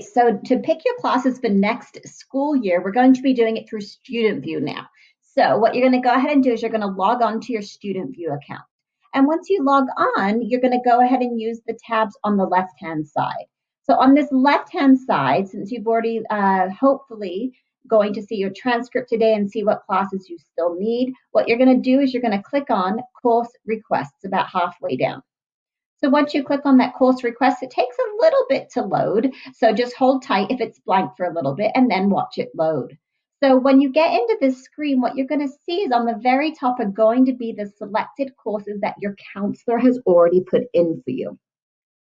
So to pick your classes for next school year, we're going to be doing it through StudentVUE now. So what you're going to go ahead and do is you're going to log on to your StudentVUE account. And once you log on, you're going to go ahead and use the tabs on the left-hand side. So on this left-hand side, since you've already hopefully going to see your transcript today and see what classes you still need, what you're going to do is you're going to click on course requests about halfway down. So once you click on that course request, it takes a little bit to load. So just hold tight if it's blank for a little bit and then watch it load. So when you get into this screen, what you're going to see is on the very top are going to be the selected courses that your counselor has already put in for you.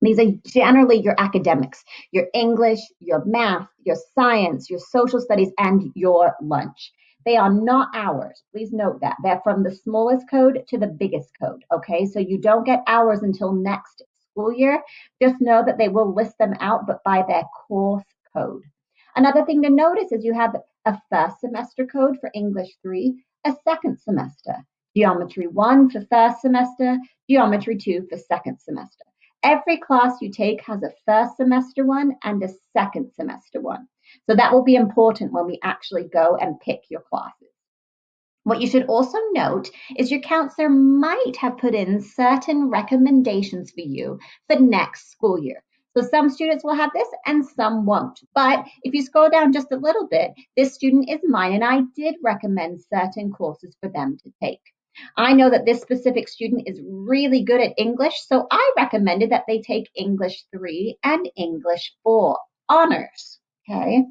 These are generally your academics, your English, your math, your science, your social studies, and your lunch. They are not ours. Please note that. They're from the smallest code to the biggest code, okay? So you don't get ours until next school year. Just know that they will list them out, but by their course code. Another thing to notice is you have a first semester code for English 3, a second semester, Geometry 1 for first semester, Geometry 2 for second semester. Every class you take has a first semester one and a second semester one. So that will be important when we actually go and pick your classes. What you should also note is your counselor might have put in certain recommendations for you for next school year. So some students will have this and some won't. But if you scroll down just a little bit, this student is mine and I did recommend certain courses for them to take. I know that this specific student is really good at English, so I recommended that they take English 3 and English 4 honors, okay?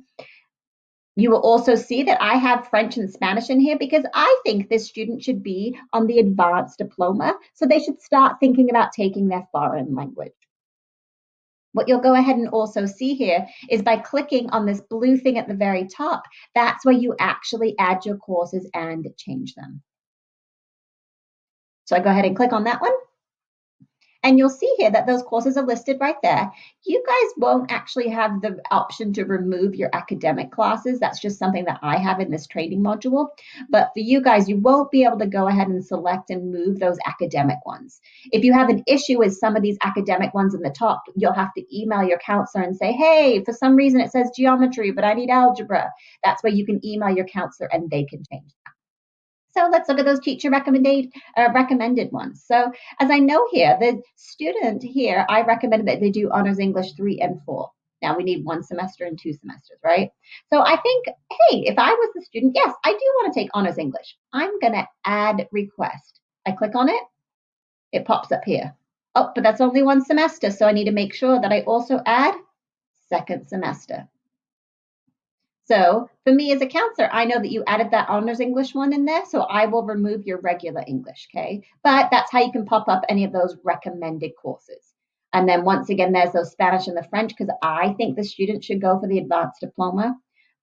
You will also see that I have French and Spanish in here because I think this student should be on the advanced diploma, so they should start thinking about taking their foreign language. What you'll go ahead and also see here is by clicking on this blue thing at the very top, that's where you actually add your courses and change them. So I go ahead and click on that one. And you'll see here that those courses are listed right there. You guys won't actually have the option to remove your academic classes. That's just something that I have in this training module. But for you guys, you won't be able to go ahead and select and move those academic ones. If you have an issue with some of these academic ones in the top, you'll have to email your counselor and say, hey, for some reason it says geometry, but I need algebra. That's where you can email your counselor and they can change that. So let's look at those teacher recommended ones. So as I know here, the student here, I recommended that they do honors English 3 and 4. Now we need 1 semester and 2 semesters, right? So I think, hey, if I was the student, yes, I do want to take honors English. I'm going to add request. I click on it. It pops up here. Oh, but that's only 1 semester. So I need to make sure that I also add second semester. So for me as a counselor, I know that you added that honors English one in there, so I will remove your regular English, okay? But that's how you can pop up any of those recommended courses. And then once again, there's those Spanish and the French, because I think the student should go for the advanced diploma.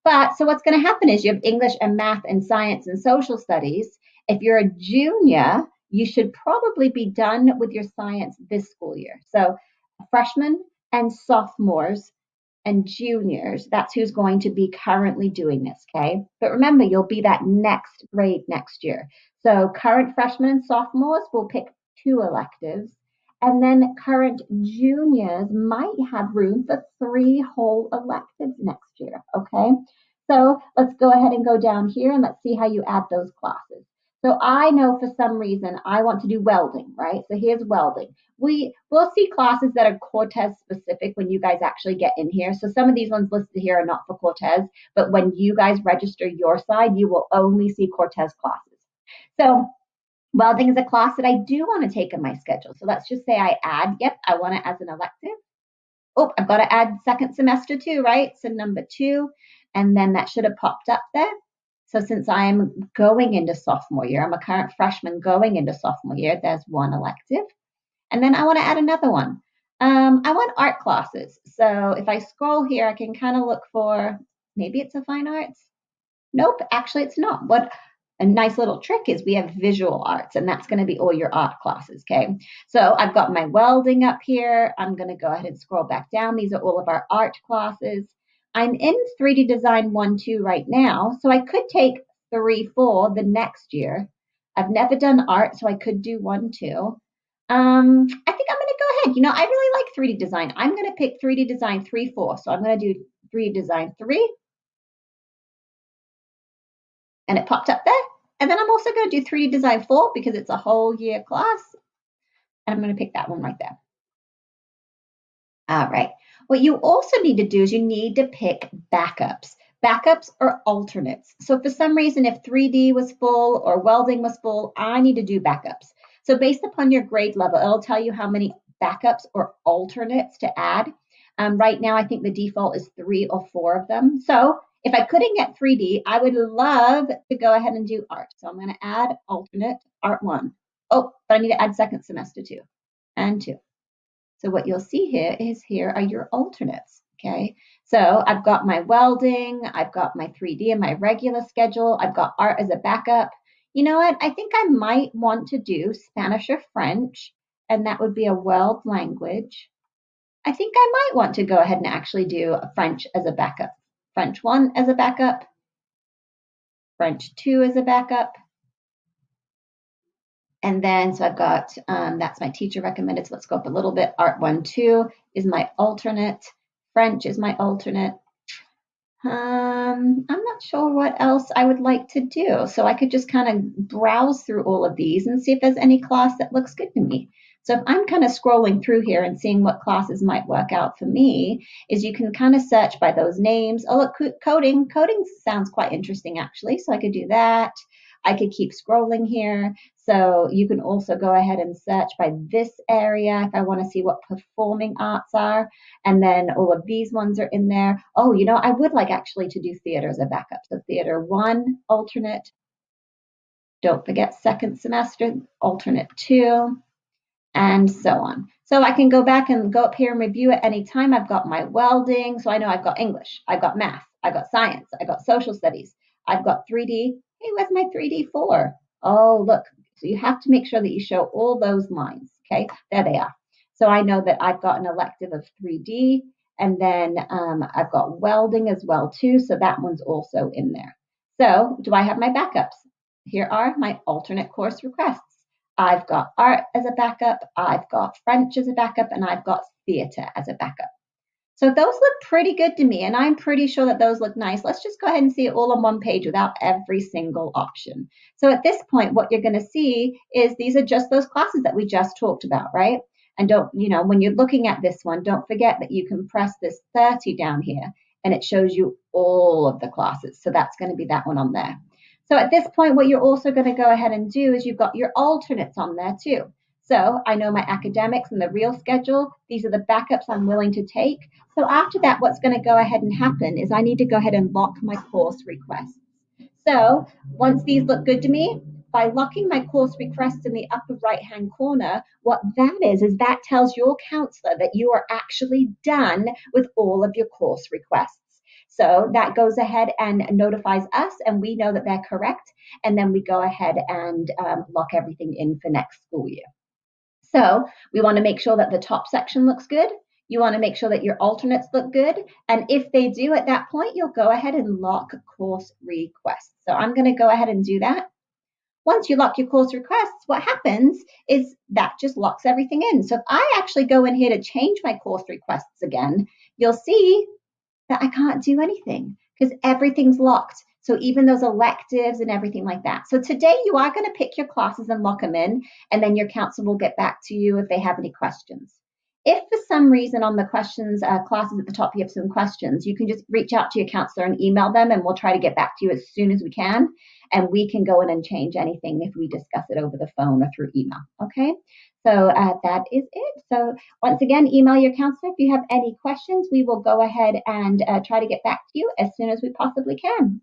But so what's going to happen is you have English and math and science and social studies. If you're a junior, you should probably be done with your science this school year. So freshmen and sophomores and juniors, that's who's going to be currently doing this, okay? But remember, you'll be that next grade next year. So current freshmen and sophomores will pick 2 electives, and then current juniors might have room for 3 whole electives next year, okay? So let's go ahead and go down here and let's see how you add those classes. So I know for some reason I want to do welding, right? So here's welding. We'll see classes that are Cortez specific when you guys actually get in here. So some of these ones listed here are not for Cortez, but when you guys register your side, you will only see Cortez classes. So welding is a class that I do want to take in my schedule. So let's just say I add, yep, I want it as an elective. Oh, I've got to add second semester too, right? So number 2, and then that should have popped up there. So since I'm going into sophomore year, I'm a current freshman going into sophomore year, there's 1 elective. And then I want to add another one. I want art classes. So if I scroll here, I can kind of look for, maybe it's a fine arts. Nope, actually it's not. What a nice little trick is we have visual arts, and that's going to be all your art classes, okay? So I've got my welding up here. I'm going to go ahead and scroll back down. These are all of our art classes. I'm in 3D Design 1, 2 right now, so I could take 3, 4 the next year. I've never done art, so I could do 1, 2. I think I'm going go ahead. I really like 3D design. I'm going to pick 3D design 3, 4. So I'm going to do 3D design 3. And it popped up there. And then I'm also going to do 3D design 4 because it's a whole year class. And I'm going to pick that one right there. All right. What you also need to do is you need to pick backups. Backups are alternates. So for some reason, if 3D was full or welding was full, I need to do backups. So based upon your grade level, it'll tell you how many backups or alternates to add. Right now, I think the default is 3 or 4 of them. So if I couldn't get 3D, I would love to go ahead and do art. So I'm going to add alternate art 1. Oh, but I need to add second semester 2 and 2. So what you'll see here are your alternates, okay? So I've got my welding, I've got my 3D and my regular schedule, I've got art as a backup. You know what? I think I might want to do Spanish or French, and that would be a world language. I think I might want to go ahead and actually do French as a backup. French 1 as a backup, French 2 as a backup. And then, so I've got, that's my teacher recommended. So let's go up a little bit. Art 1, 2 is my alternate. French is my alternate. I'm not sure what else I would like to do. So I could just kind of browse through all of these and see if there's any class that looks good to me. So if I'm kind of scrolling through here and seeing what classes might work out for me, is you can kind of search by those names. Oh, look, coding. Coding sounds quite interesting, actually. So I could do that. I could keep scrolling here. So you can also go ahead and search by this area if I want to see what performing arts are. And then all of these ones are in there. Oh, I would like actually to do theater as a backup. So theater 1, alternate. Don't forget second semester, alternate 2, and so on. So I can go back and go up here and review at any time. I've got my welding. So I know I've got English, I've got math, I've got science, I've got social studies, I've got 3D. Hey, where's my 3D 4? Oh, look. So you have to make sure that you show all those lines. Okay, there they are. So I know that I've got an elective of 3D, and then I've got welding as well too. So that one's also in there. So do I have my backups? Here are my alternate course requests. I've got art as a backup, I've got French as a backup, and I've got theater as a backup. So those look pretty good to me, and I'm pretty sure that those look nice. Let's just go ahead and see it all on one page without every single option. So at this point, what you're going to see is these are just those classes that we just talked about, right? And don't, when you're looking at this one, don't forget that you can press this 30 down here, and it shows you all of the classes. So that's going to be that one on there. So at this point, what you're also going to go ahead and do is you've got your alternates on there too. So I know my academics and the real schedule. These are the backups I'm willing to take. So after that, what's going to go ahead and happen is I need to go ahead and lock my course requests. So once these look good to me, by locking my course requests in the upper right-hand corner, what that is that tells your counselor that you are actually done with all of your course requests. So that goes ahead and notifies us, and we know that they're correct. And then we go ahead and lock everything in for next school year. So we want to make sure that the top section looks good. You want to make sure that your alternates look good. And if they do at that point, you'll go ahead and lock course requests. So I'm going to go ahead and do that. Once you lock your course requests, what happens is that just locks everything in. So if I actually go in here to change my course requests again, you'll see that I can't do anything because everything's locked. So even those electives and everything like that. So today you are going to pick your classes and lock them in, and then your counselor will get back to you if they have any questions. If for some reason on the questions, classes at the top, you have some questions, you can just reach out to your counselor and email them, and we'll try to get back to you as soon as we can. And we can go in and change anything if we discuss it over the phone or through email. Okay. So that is it. So once again, email your counselor if you have any questions. We will go ahead and try to get back to you as soon as we possibly can.